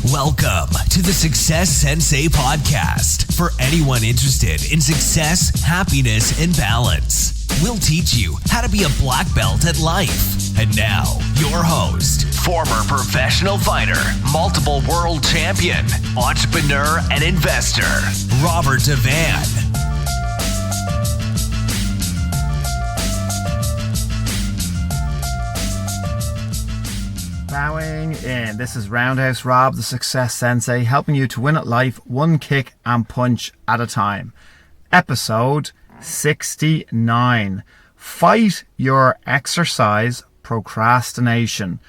Welcome to the Success Sensei Podcast for anyone interested in success, happiness, and balance. We'll teach you how to be a black belt at life. And now, your host, former professional fighter, multiple world champion, entrepreneur, and investor, Robert Devane. Bowing in. This is Roundhouse Rob, the Success Sensei, helping you to win at life one kick and punch at a time. Episode 69. Fight your exercise procrastination.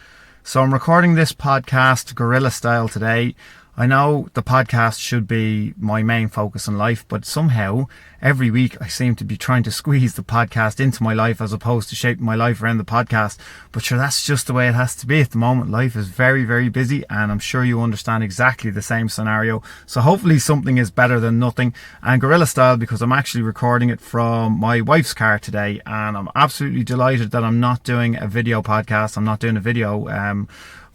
So I'm recording this podcast guerrilla style today. I know the podcast should be my main focus in life, but somehow every week I seem to be trying to squeeze the podcast into my life as opposed to shaping my life around the podcast. But sure, that's just the way it has to be at the moment. Life is very, very busy, and I'm sure you understand exactly the same scenario. So hopefully something is better than nothing. And guerrilla style, because I'm actually recording it from my wife's car today, and I'm absolutely delighted that I'm not doing a video podcast. I'm not doing a video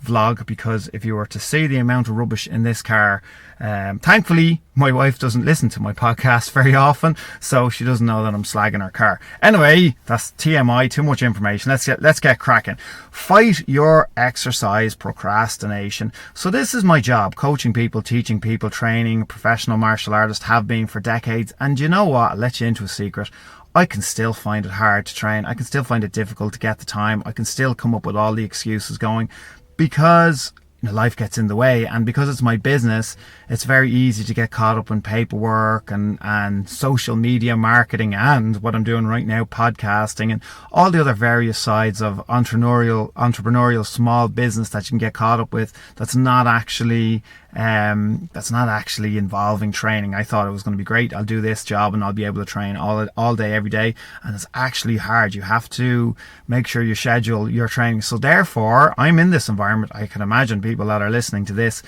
vlog, because if you were to see the amount of rubbish in this car, thankfully my wife doesn't listen to my podcast very often, so she doesn't know that I'm slagging her car. Anyway, that's TMI, too much information. Let's get cracking. Fight your exercise procrastination. So this is my job, coaching people, teaching people, training, professional martial artist, have been for decades. And you know what, I'll let you into a secret. I can still find it hard to train. I can still find it difficult to get the time. I can still come up with all the excuses going, because life gets in the way, and because it's my business, it's very easy to get caught up in paperwork and social media marketing, and what I'm doing right now, podcasting, and all the other various sides of entrepreneurial small business that you can get caught up with. That's not actually involving training. I thought it was going to be great. I'll do this job and I'll be able to train all day, every day. And it's actually hard. You have to make sure you schedule your training. So therefore, I'm in this environment. I can imagine people that are listening to this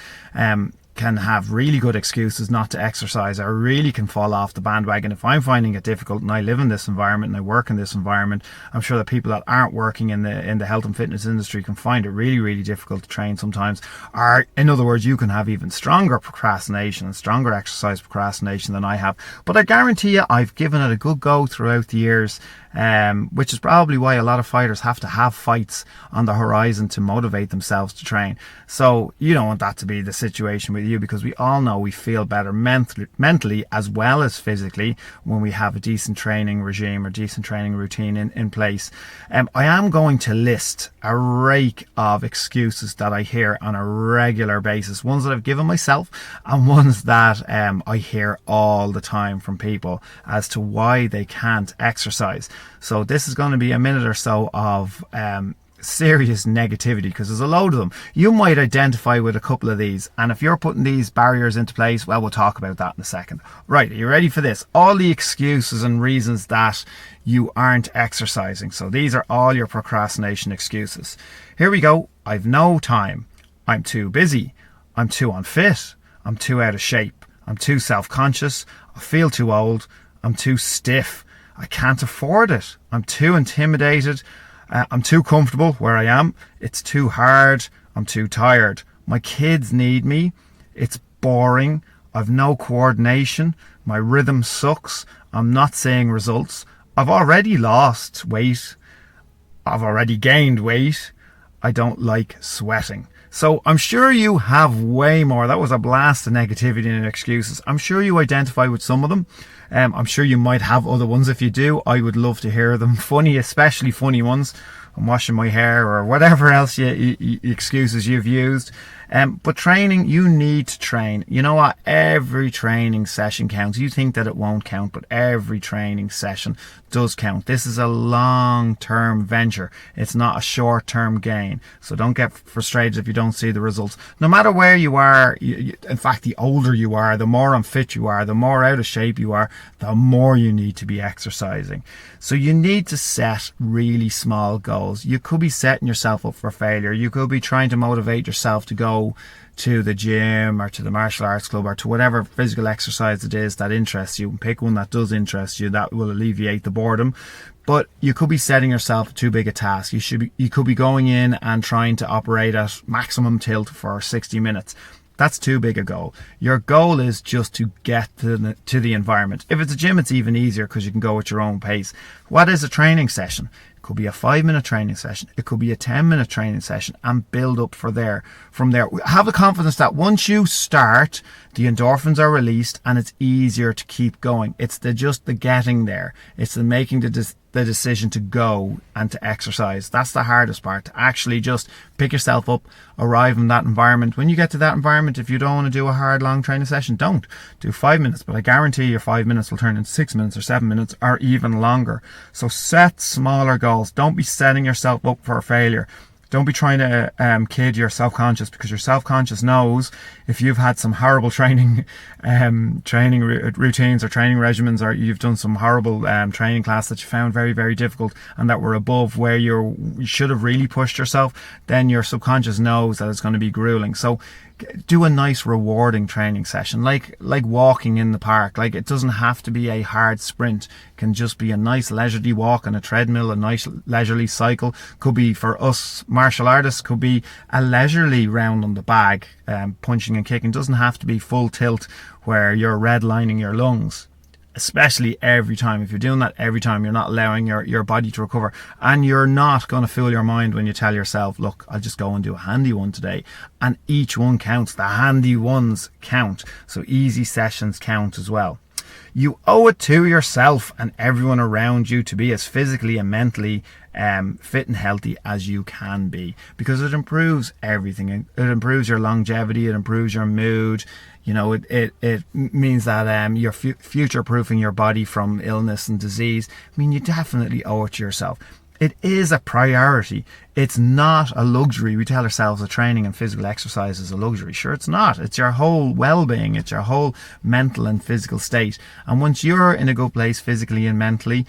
can have really good excuses not to exercise, or really can fall off the bandwagon. If I'm finding it difficult, and I live in this environment and I work in this environment, I'm sure that people that aren't working in the health and fitness industry can find it really, really difficult to train sometimes. Or in other words, you can have even stronger procrastination and stronger exercise procrastination than I have. But I guarantee you, I've given it a good go throughout the years, which is probably why a lot of fighters have to have fights on the horizon to motivate themselves to train. So you don't want that to be the situation with you, because we all know we feel better mentally as well as physically when we have a decent training regime or decent training routine in place. I am going to list a rake of excuses that I hear on a regular basis, ones that I've given myself and ones that I hear all the time from people as to why they can't exercise. So this is going to be a minute or so of serious negativity, because there's a load of them. You might identify with a couple of these, and if you're putting these barriers into place, well, we'll talk about that in a second. Right, are you ready for this? All the excuses and reasons that you aren't exercising. So these are all your procrastination excuses. Here we go. I've no time. I'm too busy. I'm too unfit. I'm too out of shape. I'm too self-conscious. I feel too old. I'm too stiff. I can't afford it. I'm too intimidated. I'm too comfortable where I am. It's too hard. I'm too tired. My kids need me. It's boring. I've no coordination. My rhythm sucks. I'm not seeing results. I've already lost weight. I've already gained weight. I don't like sweating. So I'm sure you have way more. That was a blast of negativity and excuses. I'm sure you identify with some of them. I'm sure you might have other ones. If you do, I would love to hear them. Funny, especially funny ones. I'm washing my hair, or whatever else excuses you've used. But training, you need to train. You know what? Every training session counts. You think that it won't count, but every training session does count. This is a long-term venture. It's not a short-term gain. So don't get frustrated if you don't see the results. No matter where you are, in fact, the older you are, the more unfit you are, the more out of shape you are, the more you need to be exercising. So you need to set really small goals. You could be setting yourself up for failure. You could be trying to motivate yourself to go to the gym or to the martial arts club or to whatever physical exercise it is that interests you. Pick one that does interest you, that will alleviate the boredom. But you could be setting yourself too big a task. You could be going in and trying to operate at maximum tilt for 60 minutes. That's too big a goal. Your goal is just to get to the environment. If it's a gym, it's even easier because you can go at your own pace. What is a training session? It could be a 5-minute training session. It could be a 10-minute training session, and build up from there. Have the confidence that once you start, the endorphins are released and it's easier to keep going. It's the getting there. It's the making the decision to go and to exercise. That's the hardest part, to actually just pick yourself up, arrive in that environment. When you get to that environment, if you don't want to do a hard, long training session, don't. Do 5 minutes, but I guarantee your 5 minutes will turn into 6 minutes or 7 minutes or even longer. So set smaller goals. Don't be setting yourself up for failure. Don't be trying to kid your self-conscious, because your self-conscious knows if you've had some horrible training routines or training regimens, or you've done some horrible training class that you found very, very difficult and that were above where you should have really pushed yourself, then your subconscious knows that it's going to be grueling. So do a nice rewarding training session, like walking in the park. Like, it doesn't have to be a hard sprint. It can just be a nice leisurely walk on a treadmill, a nice leisurely cycle. Could be, for us martial artists, could be a leisurely round on the bag, punching and kicking. It doesn't have to be full tilt where you're redlining your lungs. Especially every time. If you're doing that every time, you're not allowing your body to recover, and you're not going to fool your mind when you tell yourself, look, I'll just go and do a handy one today. And each one counts. The handy ones count. So easy sessions count as well. You owe it to yourself and everyone around you to be as physically and mentally fit and healthy as you can be, because it improves everything. It improves your longevity. It improves your mood. You know, it means that you're future-proofing your body from illness and disease. I mean, you definitely owe it to yourself. It is a priority. It's not a luxury. We tell ourselves that training and physical exercise is a luxury. Sure, it's not. It's your whole well-being. It's your whole mental and physical state. And once you're in a good place physically and mentally,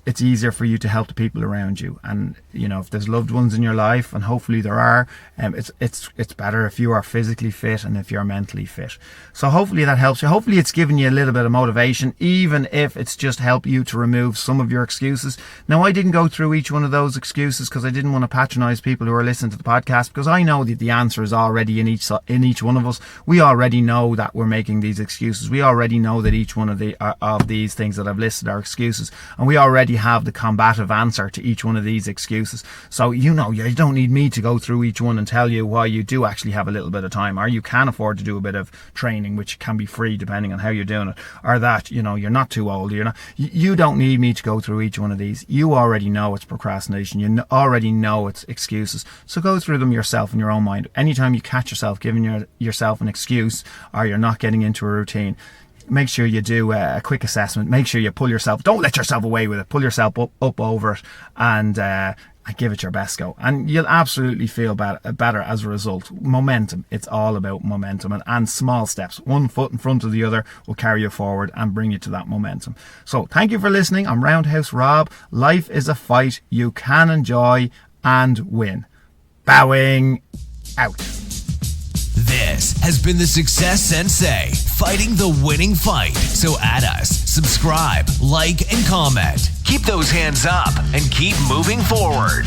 it's easier for you to help the people around you. And, you know, if there's loved ones in your life, and hopefully there are, it's better if you are physically fit and if you're mentally fit. So hopefully that helps you. Hopefully it's given you a little bit of motivation, even if it's just helped you to remove some of your excuses. Now, I didn't go through each one of those excuses because I didn't want to patronize people who are listening to the podcast, because I know that the answer is already in each one of us. We already know that we're making these excuses. We already know that each one of these things that I've listed are excuses, and we already have the combative answer to each one of these excuses. So, you know, you don't need me to go through each one and tell you why you do actually have a little bit of time, or you can afford to do a bit of training, which can be free depending on how you're doing it, or that, you know, you're not too old. You don't need me to go through each one of these. You already know it's procrastination. You already know it's excuses. So go through them yourself in your own mind. Anytime you catch yourself giving yourself an excuse, or you're not getting into a routine, make sure you do a quick assessment. Make sure you pull yourself. Don't let yourself away with it. Pull yourself up over it, and give it your best go. And you'll absolutely feel better as a result. Momentum. It's all about momentum, and small steps. One foot in front of the other will carry you forward and bring you to that momentum. So thank you for listening. I'm Roundhouse Rob. Life is a fight you can enjoy and win. Bowing out. This has been the Success Sensei, fighting the winning fight. So add us, subscribe, like, and comment. Keep those hands up and keep moving forward.